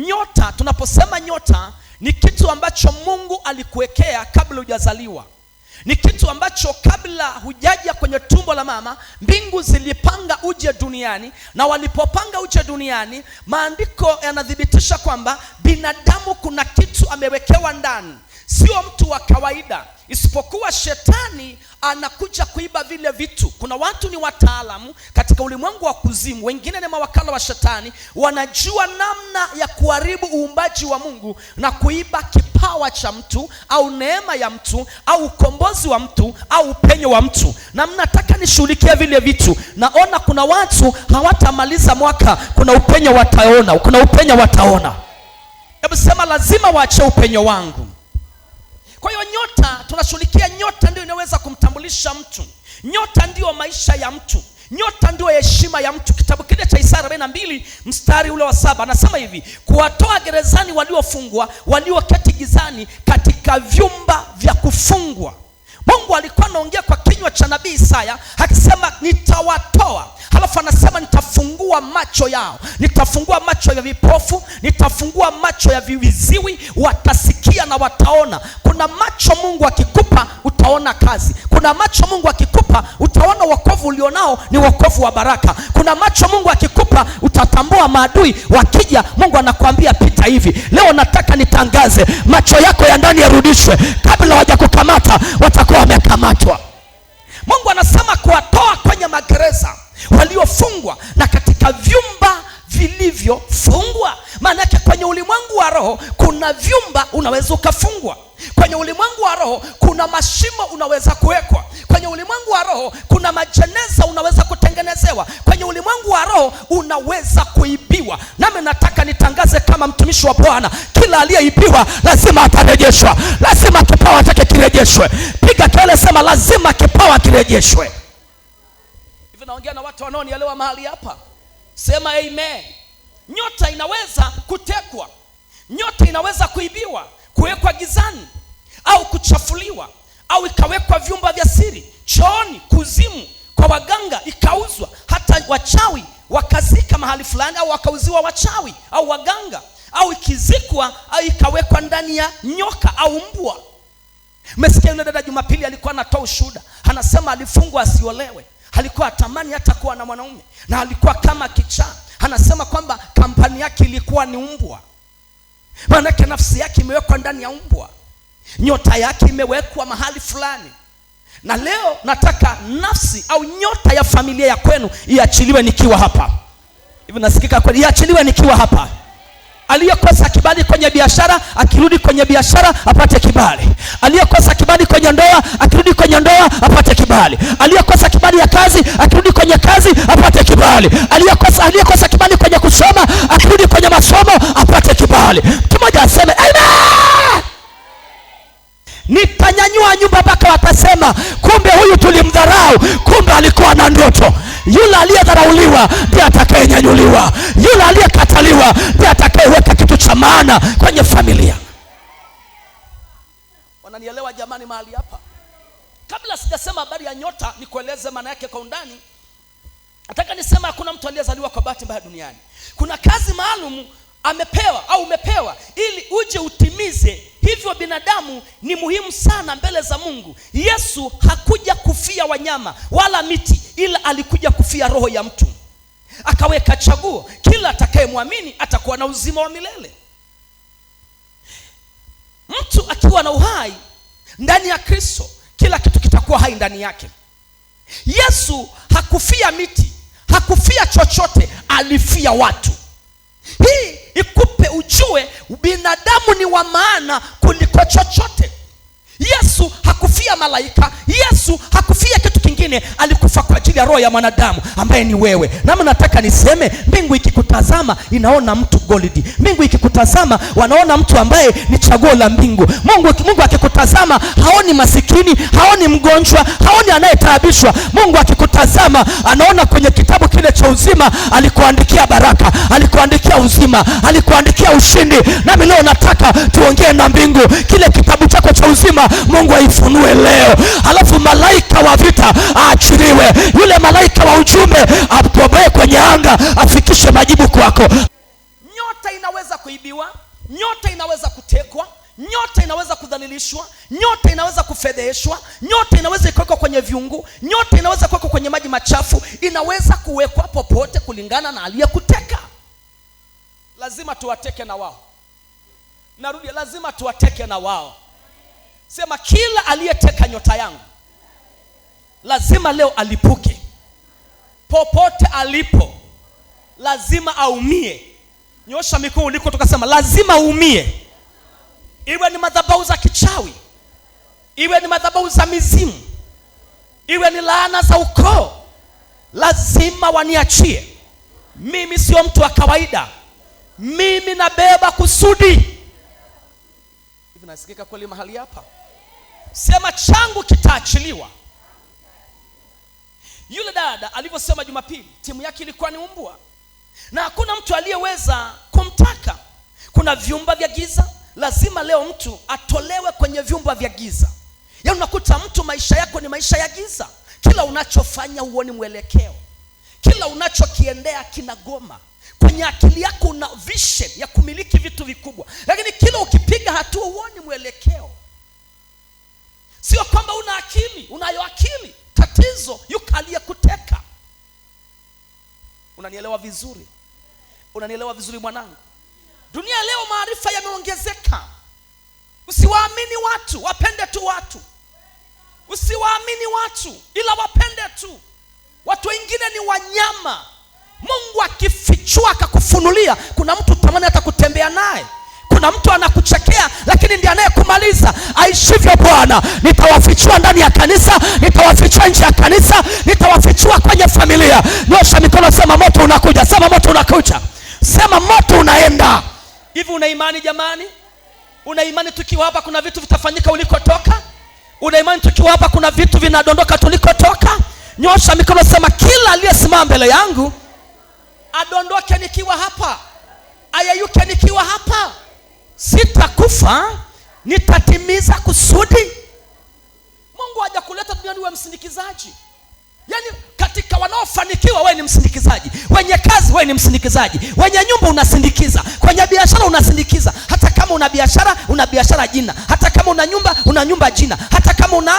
Nyota, tunaposema nyota ni kitu ambacho Mungu alikuwekea kabla hujazaliwa. Ni kitu ambacho kabla hujaja kwenye tumbo la mama, mbingu zilipanga uje duniani, na walipopanga uje duniani, maandiko yanadhibitisha kwamba binadamu kuna kitu amewekewa ndani. Sio mtu wa kawaida, isipokuwa shetani anakuja kuiba vile vitu. Kuna watu ni wataalamu katika ulimwengu wa kuzimu, wengine ni mawakala wa shetani, wanajua namna ya kuharibu uumbaji wa Mungu na kuiba kipawa cha mtu au neema ya mtu au ukombozi wa mtu au upenyo wa mtu. Na mnataka nishughulikie vile vitu. Naona kuna watu hawatamaliza mwaka, kuna upenyo wataona, kuna upenyo wataona. Hebu sema, lazima waache upenyo wangu. Kwa hiyo nyota, tunashughulikia nyota, ndio inaweza kumtambulisha mtu. Nyota ndio maisha ya mtu. Nyota ndio heshima ya mtu. Kitabu kile cha Isaya 42 mstari ule wa 7 anasema hivi: kuwatoa gerezani waliofungwa, walioketi gizani katika vyumba vya kufungwa. Mungu alikuwa anaongea kwa kinywa cha nabii Isaya akisema nitawatoa. Halafu anasema nitafungua macho yao. Nitafungua macho ya vipofu, nitafungua macho ya viziwi, watasikia na wataona. Kuna macho Mungu akikupa utaona kazi. Kuna macho Mungu akikupa utaona wokovu ulionao ni wokovu wa baraka. Kuna macho Mungu akikupa utatambua maadui wakija, Mungu anakuambia pita hivi. Leo nataka nitangaze, macho yako ya ndani yarudishwe. Kabla hawajakukamata watakuwa wamekamatwa. Mungu anasema kuwatoa kwenye magereza waliofungwa na katika vyumba vilivyofungwa. Maana yake kwenye ulimwengu wa roho kuna vyumba unaweza ukafungwa. Kwenye ulimwengu wa roho kuna mashimo unaweza kuwekwa. Kwenye ulimwengu wa roho kuna majeneza unaweza kutengenezewa. Kwenye ulimwengu wa roho unaweza kuibiwa. Nami nataka nitangaze kama mtumishi wa Bwana, kila aliyeibiwa lazima atarejeshwa. Lazima kipawa chake kirejeshwe. Piga kelele, sema lazima kipawa kirejeshwe. Hivi naongea na watu wanaonielewa mahali hapa? Sema amen. Nyota inaweza kutekwa. Nyota inaweza kuibiwa, kuwekwa gizani au kuchafuliwa, au ikawekwa vyumba vya siri, chooni, kuzimu, kwa waganga ikauzwa. Hata wachawi wakazika mahali fulani, au wakauziwa wachawi au waganga, au ikizikwa au ikawekwa ndani ya nyoka au mbwa. Mmesikia yule dada Jumapili alikuwa anatoa ushuhuda, anasema alifungwa asiolewe. Alikuwa atamani hata kuwa na mwanaume na alikuwa kama kichaa. Anasema kwamba kampani yake ilikuwa ni mbwa. Maana yake nafsi yake imewekwa ndani ya mbwa. Nyota yake imewekwa mahali fulani. Na leo nataka nafsi au nyota ya familia ya kwenu iachiliwe nikiwa hapa. Hivi nasikika kweli? Iachiliwe nikiwa hapa. Aliyekosa kibali kwenye biashara akirudi kwenye biashara apate kibali. Aliyekosa kibali kwenye ndoa akirudi kwenye ndoa apate kibali. Aliyekosa kibali ya kazi akirudi kwenye kazi apate kibali. Aliyekosa kibali kwenye kusoma akirudi kwenye masomo apate kibali. Kimoja aseme amen. Nitanyanyua nyumba mpaka watasema kumbe huyu tulimdharau, kumbe alikuwa na ndoto. Yule aliyedharauliwa ndiye atakayenyanyuliwa. Yule aliyekataliwa ndiye atakayeweka kitu cha maana kwenye familia. Wananielewa jamani mahali hapa? Kabla sijasema habari ya nyota, nikueleze maana yake kwa undani. Nataka nisema hakuna mtu aliyezaliwa kwa bahati mbaya duniani. Kuna kazi maalum amepewa au umepewa ili uje utimize. Hivyo binadamu ni muhimu sana mbele za Mungu. Yesu hakuja kufia wanyama wala miti, ila alikuja kufia roho ya mtu. Akaweka chaguo, kila atakayemwamini atakuwa na uzima wa milele. Mtu akiwa na uhai ndani ya Kristo, kila kitu kitakuwa hai ndani yake. Yesu hakufia miti, hakufia chochote, alifia watu. Hii ikupe ujue binadamu ni wa maana kuliko chochote. Yesu hakufia malaika, Yesu hakufia kitu kingine, alikufa kwa ajili ya roho ya mwanadamu ambaye ni wewe. Nami nataka niseme, mbingu ikikutazama inaona mtu golidi. Mbingu ikikutazama wanaona mtu ambaye ni chaguo la mbingu. Mungu akikutazama haoni masikini, haoni mgonjwa, haoni anayetaabishwa. Mungu akikutazama anaona kwenye kitabu kile cha uzima alikuandikia baraka, alikuandikia uzima, alikuandikia ushindi. Nami leo nataka tuongee na mbingu. Kile kitabu chako cha uzima Mungu aifunue leo. Alafu malaika wa vita aachiliwe. Yule malaika wa ujumbe atobee kwenye anga afikishe majibu kwako. Nyota inaweza kuibiwa, nyota inaweza kutekwa, nyota inaweza kudhalilishwa, nyota inaweza kufedheshwa, nyota inaweza kuwekwa kwenye viungu, nyota inaweza kuwekwa kwenye maji machafu, inaweza kuwekwa popote kulingana na aliyekuteka. Lazima tuwateke na wao. Narudia, lazima tuwateke na wao. Sema, kila aliyeteka nyota yangu lazima leo alipuke. Popote alipo lazima aumie. Nyosha mikono uliko tukasema lazima aumie. Iwe ni madhabahu za kichawi, iwe ni madhabahu za mizimu, iwe ni laana za ukoo, lazima waniachie. Mimi sio mtu wa kawaida. Mimi nabeba kusudi. Hivi nasikika kweli mahali hapa? Sema, changu kitaachiliwa. Yule dada alivyosema Jumapili, timu yake ilikuwa ni umbwa na hakuna mtu aliyeweza kumtaka. Kuna vyumba vya giza, lazima leo mtu atolewe kwenye vyumba vya giza. Yaani unakuta mtu maisha yako ni maisha ya giza. Kila unachofanya huoni mwelekeo, kila unachokiendea kinagoma. Kwenye akili yako una vision ya kumiliki vitu vikubwa, lakini kila ukipiga hatua huoni mwelekeo. Sio kwamba una akili, unayo akili. Tatizo yuko aliyekuteka. Unanielewa vizuri? Unanielewa vizuri mwanangu? Dunia leo maarifa yameongezeka. Usiwaamini watu, wapende tu watu. Usiwaamini watu, ila wapende tu. Watu wengine ni wanyama. Mungu akifichua akakufunulia, kuna mtu tamani hata kutembea naye. Kuna mtu anakuchekea lakini ndiye anayekumaliza. Aishivyo Bwana, nitawafichua ndani ya kanisa, nitawafichua nje ya kanisa, nitawafichua kwenye familia. Nyosha mikono, sema moto unakuja. Sema moto unakuja. Sema moto unaenda. Hivi una imani jamani? Una imani tukiwa hapa kuna vitu vitafanyika ulikotoka? Una imani tukiwa hapa kuna vitu vinadondoka tulikotoka? Nyosha mikono, sema kila aliyesimama mbele yangu adondoke nikiwa hapa, ayayuke nikiwa hapa. Sitakufa, nitatimiza kusudi. Mungu hajakuleta duniani uwe msindikizaji. Yaani katika wanaofanikiwa wewe ni msindikizaji, wenye kazi wewe ni msindikizaji, wenye nyumba unasindikiza, kwenye biashara unasindikiza. Hata kama una biashara jina, hata kama una nyumba jina, hata kama una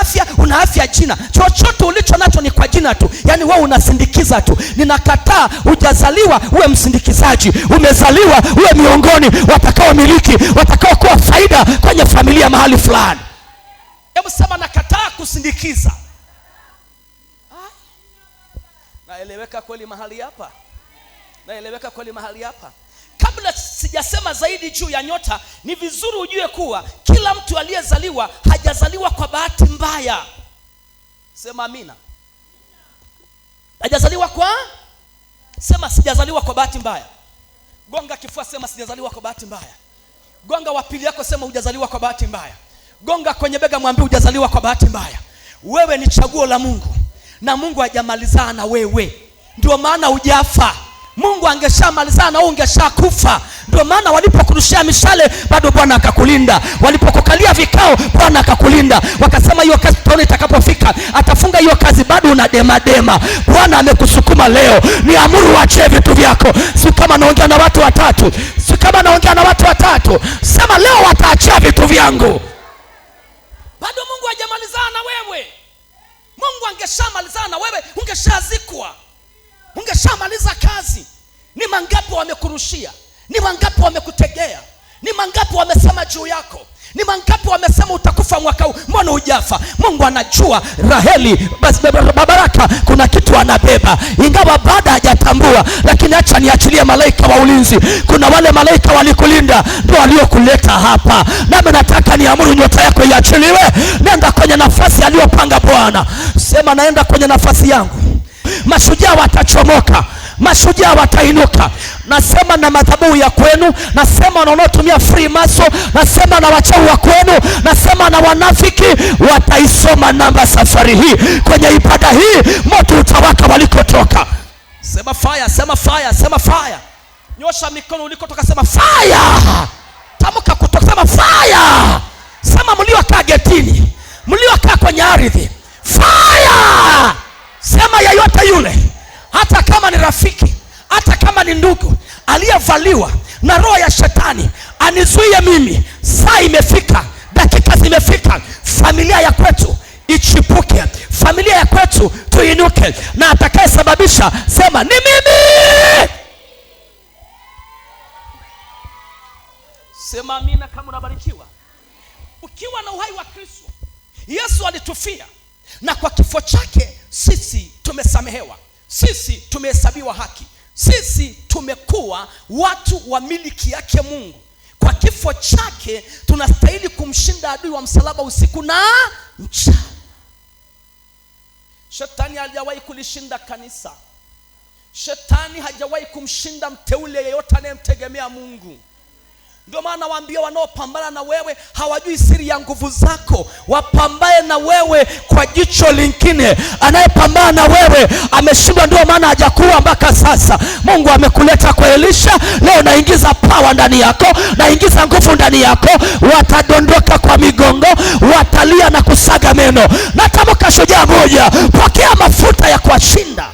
afya jina. Chochote ulicho nacho ni kwa jina tu. Yaani wewe unasindikiza tu. Ninakataa hujazaliwa uwe msindikizaji. Umezaliwa uwe miongoni watakao miliki, watakao kuwa faida kwenye familia mahali fulani. Hebu sema nakataa kusindikiza. Naeleweka kweli mahali hapa? Naeleweka kweli mahali hapa? Kabla sijasema zaidi juu ya nyota, ni vizuri ujue kuwa kila mtu aliyezaliwa hajazaliwa kwa bahati mbaya. Sema amina. Hajazaliwa kwa? Sema sijazaliwa kwa bahati mbaya. Gonga kifua, sema sijazaliwa kwa bahati mbaya. Gonga wa pili yako, sema hujazaliwa kwa bahati mbaya. Gonga kwenye bega, mwambie hujazaliwa kwa bahati mbaya. Wewe ni chaguo la Mungu na Mungu hajamalizana na wewe. Ndio maana hujafa. Mungu angeshamalizana na wewe ungeshakufa. Ndio maana walipokurushia mishale bado Bwana akakulinda. Walipokukalia vikao Bwana akakulinda. Wakasema hiyo kazi tutaona itakapofika. Atafunga hiyo kazi, bado unadema. Bwana amekusukuma leo. Niamuru uache vitu vyako. Si kama naongea na watu watatu. Sema leo wataachia vitu vyangu. Bado Mungu hajamalizana na wewe. Mungu angeshamalizana na wewe ungeshazikwa. Ungeshamaliza kazi. Ni mangapi wamekurushia? Ni mangapi wamekutegea? Ni mangapi wamesema juu yako? Ni mangapi wamesema utakufa mwaka huu? Mbona hujafa? Mungu anajua Raheli Baraka kuna kitu anabeba, ingawa baada hajatambua. Lakini acha niachilie malaika wa ulinzi. Kuna wale malaika walikulinda, ndio waliokuleta hapa. Nami nataka niamuru nyota yako iachiliwe. Nenda kwenye nafasi aliyopanga Bwana. Sema naenda kwenye nafasi yangu. Mashujaa watachomoka, mashujaa watainuka. Nasema na madhabahu ya kwenu, nasema na wanaotumia free maso, nasema na wachawi wa kwenu, nasema na wanafiki. Wataisoma namba safari hii. Kwenye ibada hii moto utawaka walikotoka. Sema fire, sema fire, sema fire. Nyosha mikono ulikotoka, sema fire. Tamka kutoka, sema fire. Sema mliokaa getini, mliokaa kwenye ardhi, fire. Sema yeyote yule, hata kama ni rafiki, hata kama ni ndugu, aliyevaliwa na roho ya shetani anizuie mimi. Saa imefika, dakika zimefika, familia ya kwetu ichipuke, familia ya kwetu tuinuke, na atakayesababisha sema ni mimi. Sema amina kama unabarikiwa. Ukiwa na uhai wa Kristo, Yesu alitufia, na kwa kifo chake sisi tumesamehewa, sisi tumehesabiwa haki, sisi tumekuwa watu wa miliki yake Mungu. Kwa kifo chake tunastahili kumshinda adui wa msalaba usiku na mchana. Shetani hajawahi kulishinda kanisa. Shetani hajawahi kumshinda mteule yeyote anayemtegemea Mungu. Ndio maana waambia wanaopambana na wewe hawajui siri ya nguvu zako, wapambane na wewe kwa jicho lingine. Anayepambana na wewe ameshindwa, ndio maana hajakuwa mpaka sasa. Mungu amekuleta kwa Elisha, leo naingiza power ndani yako, naingiza nguvu ndani yako. Watadondoka kwa migongo, watalia na kusaga meno. Natamka shujaa moja, pokea mafuta ya kuwashinda.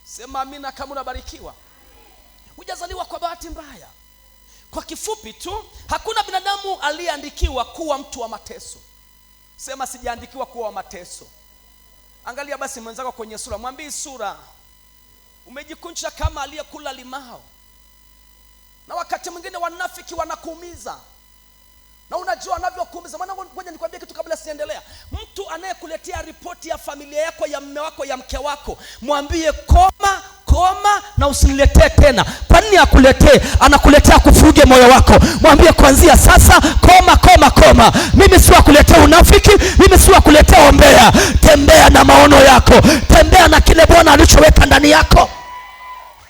Sema amina kama unabarikiwa. Hujazaliwa kwa bahati mbaya. Kwa kifupi tu, hakuna binadamu aliyeandikiwa kuwa mtu wa mateso. Sema sijaandikiwa kuwa wa mateso. Angalia basi mwenzako kwenye sura, mwambie sura, umejikunja kama aliyekula limao. Na wakati mwingine wanafiki wanakuumiza, na unajua wanavyokuumiza. Maana ngoja nikwambie kitu kabla siendelea. Mtu anayekuletea ripoti ya familia yako, ya mume wako, ya mke wako, mwambie koma na usiniletee tena. Kwa nini akuletee? Anakuletea kufuge moyo wako. Mwambie kuanzia sasa koma. Mimi si wa kuletea unafiki, mimi si wa kuletea ombea. Tembea na maono yako, tembea na kile Bwana alichoweka ndani yako.